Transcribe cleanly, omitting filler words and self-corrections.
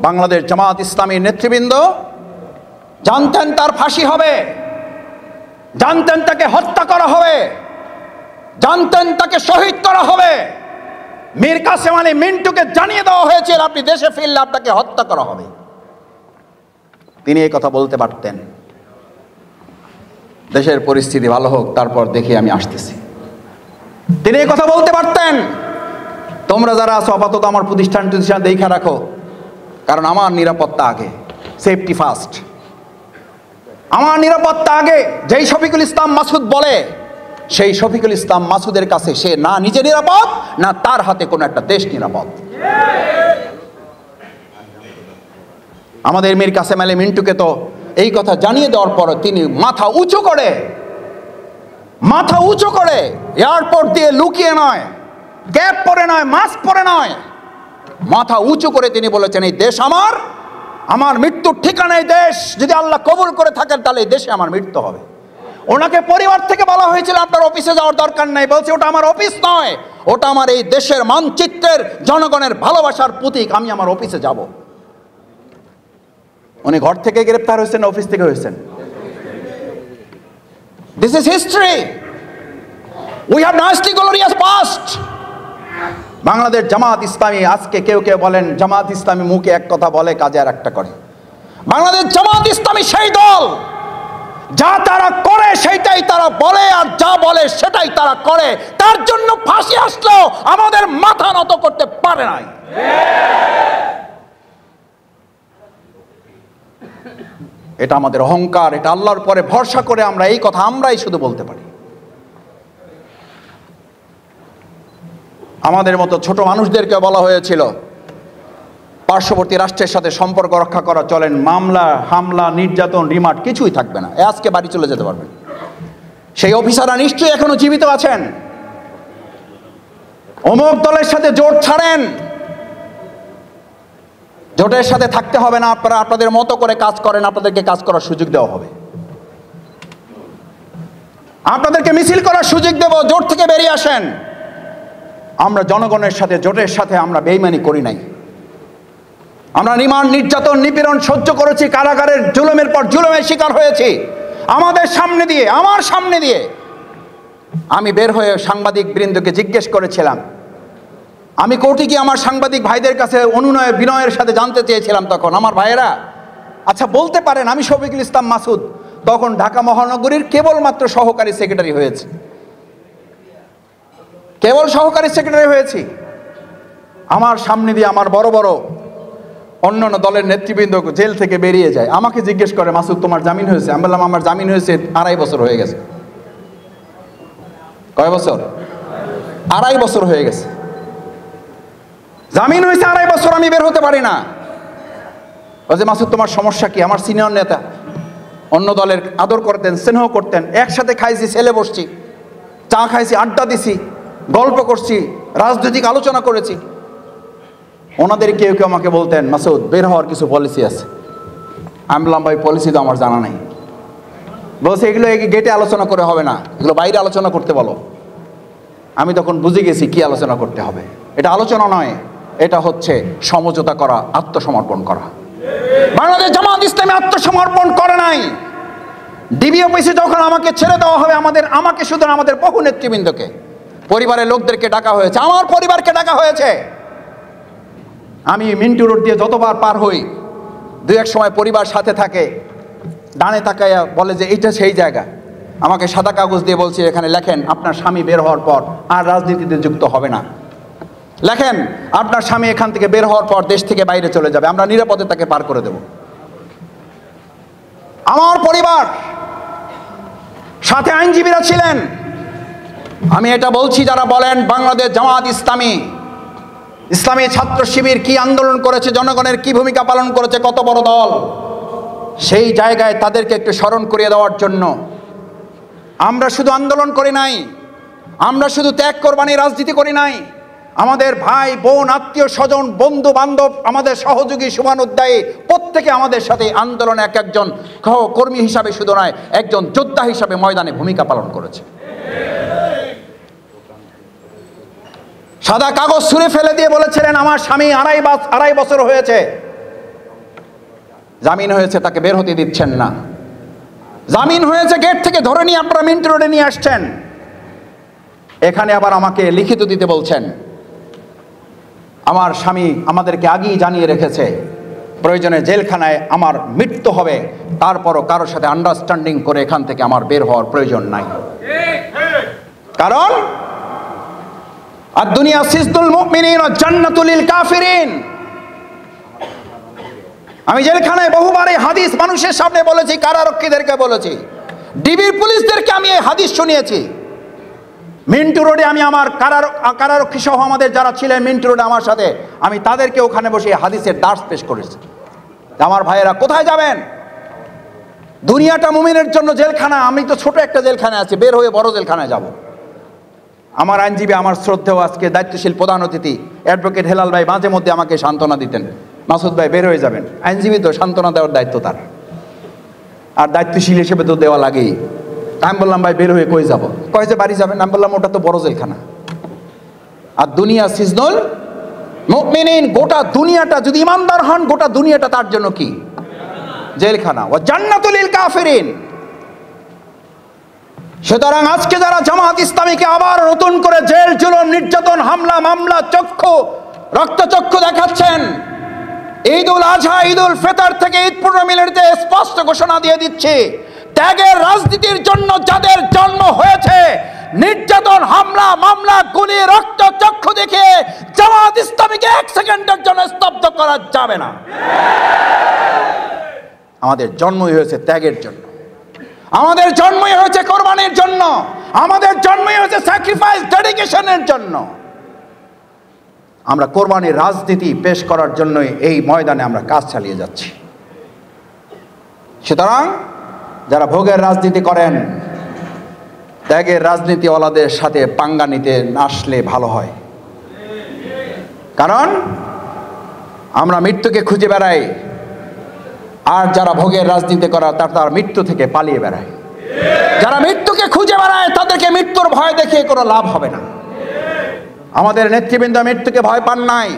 বাংলাদেশ জামাত ইসলামীর নেতৃবৃন্দ জানতেন তার ফাঁসি হবে, জানতেন তাকে হত্যা করা হবে, জানতেন তাকে শহীদ করা হবে। মীর কাসেম আলী মিন্টুকে জানিয়ে দেওয়া হয়েছিল আপনি দেশে ফিরলে আপনাকে হত্যা করা হবে। তিনি এই কথা বলতে পারতেন, দেশের পরিস্থিতি ভালো হোক তারপর দেখে আমি আসতেছি। তিনি এই কথা বলতে পারতেন, তোমরা যারা আছো আপাতত আমার প্রতিষ্ঠান দেখা রাখো, কারণ আমার নিরাপত্তা আগে, সেফটি ফার্স্ট, আমার নিরাপত্তা আগে। যেই শফিকুল ইসলাম মাসুদ বলে, সেই শফিকুল ইসলাম মাসুদের কাছে সে না নিজে নিরাপদ, না তার হাতে কোনো একটা দেশ নিরাপদ। আমাদের মীর কাসেম আলী মিন্টুকে তো এই কথা জানিয়ে দেওয়ার পর তিনি মাথা উঁচু করে এয়ারপোর্ট দিয়ে লুকিয়ে নয়, গ্যাপ পরে নয়, মাস্ক পরে নয়, মাথা উঁচু করে তিনি বলেছেন এই দেশ আমার মৃত্যুর ঠিকানা। এই দেশ যদি আল্লাহ কবুল করে থাকেন তাহলে এই দেশে আমার মৃত্যু হবে। ওনাকে পরিবার থেকে বলা হয়েছিল আপনার অফিসে যাওয়ার দরকার নাই, বলছে ওটা আমার অফিস নয়, ওটা আমার এই দেশের মানচিত্রের জনগণের ভালোবাসার প্রতীক, আমি আমার অফিসে যাব। উনি ঘর থেকে গ্রেফতার হয়েছেন, অফিস থেকে হয়েছেন। This is history, we have nicely glorious past. Bangladesh Jamaat Islami, আজকে কেউ বলেন জামাত ইসলামী মুখে এক কথা বলে কাজে আর একটা করে। বাংলাদেশ জামাত ইসলামী সেই দল যা তারা করে সেটাই তারা বলে, আর যা বলে সেটাই তারা করে। তার জন্য ফাঁসি আসলেও আমাদের মাথা নত করতে পারে নাই। এটা আমাদের অহংকার, এটা আল্লাহর পরে ভরসা করে আমরা এই কথা আমরাই শুধু বলতে পারি। আমাদের মতো ছোট মানুষদেরকে বলা হয়েছিল পার্শ্ববর্তী রাষ্ট্রের সাথে সম্পর্ক রক্ষা করা চলেন, মামলা হামলা নির্যাতন রিমান্ড কিছুই থাকবে না, আজকে বাড়ি চলে যেতে পারবেন। সেই অফিসাররা নিশ্চয়ই এখনো জীবিত আছেন। অমুক দলের সাথে জোট ছাড়েন, জোটের সাথে থাকতে হবে না, আপনারা আপনাদের মতো করে কাজ করেন, আপনাদেরকে কাজ করার সুযোগ দেওয়া হবে, আপনাদেরকে মিছিল করার সুযোগ দেব, জোট থেকে বেরিয়ে আসেন। আমরা জনগণের সাথে জোটের সাথে আমরা বেইমানি করি নাই। আমরা রিমান্ড নির্যাতন নিপীড়ন সহ্য করেছি, কারাগারের জুলুমের পর জুলুমের শিকার হয়েছি। আমাদের সামনে দিয়ে, আমার সামনে দিয়ে আমি বের হয়ে সাংবাদিক বৃন্দকে জিজ্ঞেস করেছিলাম, আমি কোর্টে গিয়ে আমার সাংবাদিক ভাইদের কাছে অনুনয় বিনয়ের সাথে জানতে চেয়েছিলাম, তখন আমার ভাইয়েরা আচ্ছা বলতে পারেন আমি শফিকুল ইসলাম মাসুদ তখন ঢাকা মহানগরীর কেবলমাত্র সহকারী সেক্রেটারি হয়েছে, কেবল সহকারী সেক্রেটারি হয়েছি। আমার সামনে দিয়ে আমার বড় বড় অন্যান্য দলের নেতৃবৃন্দ জেল থেকে বেরিয়ে যায়, আমাকে জিজ্ঞেস করে মাসুদ তোমার জামিন হয়েছে? আমি বললাম আমার জামিন হয়েছে 2.5 বছর হয়ে গেছে। কয় বছর? 2.5 বছর হয়ে গেছে, জামিন হয়েছে 2.5 বছর, আমি বের হতে পারি না। বলছে মাসুদ তোমার সমস্যা কি? আমার সিনিয়র নেতা, অন্য দলের আদর করতেন, স্নেহ করতেন, একসাথে খাইছি, ছেলে বসছি, চা খাইছি, আড্ডা দিছি, গল্প করছি, রাজনৈতিক আলোচনা করেছি। ওনাদের কেউ আমাকে বলতেন মাসুদ বের হওয়ার কিছু পলিসি আছে। আমি বললাম ভাই পলিসি তো আমার জানা নাই। বলছে এগুলো গেটে আলোচনা করে হবে না, এগুলো বাইরে আলোচনা করতে বলো। আমি তখন বুঝে গেছি কি আলোচনা করতে হবে। এটা আলোচনা নয়, এটা হচ্ছে সমঝোতা করা, আত্মসমর্পণ করা। বাংলাদেশ জামাত ইসলামী আত্মসমর্পণ করে নাই। ডিবি অফিসে যখন আমাকে ছেড়ে দেওয়া হবে, আমাকে শুধু আমাদের বহু নেতৃবৃন্দকে, পরিবারের লোকদেরকে ডাকা হয়েছে, আমার পরিবারকে ডাকা হয়েছে। আমি মিন্টু রোড দিয়ে যতবার পার হই, 2-1 সময় পরিবার সাথে থাকে, ডানে তাকাইয়া বলে যে এইটা সেই জায়গা। আমাকে সাদা কাগজ দিয়ে বলছে এখানে লেখেন আপনার স্বামী বের হওয়ার পর আর রাজনীতিতে যুক্ত হবে না, লেখেন আপনার স্বামী এখান থেকে বের হওয়ার পর দেশ থেকে বাইরে চলে যাবে, আমরা নিরাপদে তাকে পার করে দেব। আমার পরিবার সাথে আইনজীবীরা ছিলেন। আমি এটা বলছি, যারা বলেন বাংলাদেশ জামাত ইসলামী, ইসলামী ছাত্র শিবির কি আন্দোলন করেছে, জনগণের কি ভূমিকা পালন করেছে, কত বড় দল, সেই জায়গায় তাদেরকে একটু স্মরণ করিয়ে দেওয়ার জন্য আমরা শুধু আন্দোলন করি নাই, আমরা শুধু ত্যাগ কোরবানি রাজনীতি করি নাই। আমাদের ভাই বোন আত্মীয় স্বজন বন্ধু বান্ধব আমাদের সহযোগী শুভানুধ্যায়ী প্রত্যেকে আমাদের সাথে আন্দোলনে এক একজন কর্মী হিসাবে শুধু নয়, একজন যোদ্ধা হিসাবে ময়দানে ভূমিকা পালন করেছে। সাদা কাগজ ছুঁড়ে ফেলে দিয়ে বলেছিলেন আমার স্বামী আড়াই বছর হয়েছে, জামিন হয়েছে, তাকে বের হতে দিচ্ছেন না। জামিন হয়েছে, গেট থেকে ধরে নিয়ে আপনারা মিন্ট রোডে নিয়ে আসছেন, এখানে আবার আমাকে লিখিত দিতে বলছেন। আমার স্বামী আমাদেরকে আগেই জানিয়ে রেখেছে প্রয়োজনে জেলখানায় আমার মৃত্যু হবে, তারপরও কারোর সাথে আন্ডারস্ট্যান্ডিং করে এখান থেকে আমার বের হওয়ার প্রয়োজন নাই। কারণ আর দুনিয়া সিজদুল মুমিনিন ওয়া জান্নাতুল লিল কাফিরিন। আমি জেলখানায় বহুবার এই হাদিস মানুষের সামনে বলেছি, কারারক্ষীদেরকে বলেছি, ডিবির পুলিশদেরকে আমি এই হাদিস শুনিয়েছি। মিন্টু রোডে আমি আমার কারারক্ষী সহ আমাদের যারা ছিলেন মিন্টু রোডে আমার সাথে, আমি তাদেরকে ওখানে বসে হাদিসের দার্স পেশ করেছি। আমার ভাইয়েরা কোথায় যাবেন? দুনিয়াটা মুমিনের জন্য জেলখানা, আমি তো ছোট একটা জেলখানা আছি, বের হয়ে বড় জেলখানায় যাব। আমার আইনজীবী, আমার শ্রদ্ধেয় আজকে দায়িত্বশীল প্রধান অতিথি অ্যাডভোকেট হেলাল ভাই মাঝে মধ্যে আমাকে সান্ত্বনা দিতেন, মাসুদ ভাই বের হয়ে যাবেন। আইনজীবী তো সান্ত্বনা দেওয়ার দায়িত্ব তার, আর দায়িত্বশীল হিসেবে তো দেওয়া লাগেই। আমি বললাম ভাই বের হয়ে কই যাব? কয় যে বাড়ি যাবেন। আমি বললাম ওটা তো বড় জেলখানা। আর দুনিয়া সিজনুল মুমিনিন, গোটা দুনিয়াটা যদি ইমানদার হন, গোটা দুনিয়াটা তার জন্য কি? জেলখানা। ওয়া জান্নাতুল লিল কাফিরিন। সুতরাং আজকে যারা জামাত ইসলামীকে আবার নতুন করে জেল জুলুম নির্যাতন হামলা মামলা রক্তচক্ষু দেখাচ্ছেন, ঈদুল আজহা ঈদুল ফিতর থেকে ঈদ পূর্ণমিলনীতে স্পষ্ট ঘোষণা দিয়ে দিচ্ছে, ত্যাগের রাজনীতির জন্য যাদের জন্ম হয়েছে, নির্যাতন হামলা মামলা গুলি রক্তচক্ষু দেখে জামাত ইসলামীকে এক সেকেন্ডের জন্য স্তব্ধ করা যাবে না। আমাদের জন্মই হয়েছে ত্যাগের জন্য, আমাদের জন্মই হয়েছে কোরবানির জন্য, আমাদের জন্মই হয়েছে স্যাক্রিফাইস ডেডিকেশনের জন্য। আমরা কোরবানির রাজনীতি পেশ করার জন্যই এই ময়দানে আমরা কাজ চালিয়ে যাচ্ছি। সুতরাং যারা ভোগের রাজনীতি করেন, ত্যাগের রাজনীতিওয়ালাদের সাথে পাঙ্গা নিতে আসলে ভালো হয়। কারণ আমরা মৃত্যুকে খুঁজে বেড়াই, আর যারা ভোগের রাজনীতি করা তারা মৃত্যু থেকে পালিয়ে বেড়ায়। যারা মৃত্যুকে খুঁজে বেড়ায় তাদেরকে মৃত্যুর ভয় দেখিয়ে কোনো লাভ হবে না। আমাদের নেতৃবৃন্দ মৃত্যুকে ভয় পান নাই।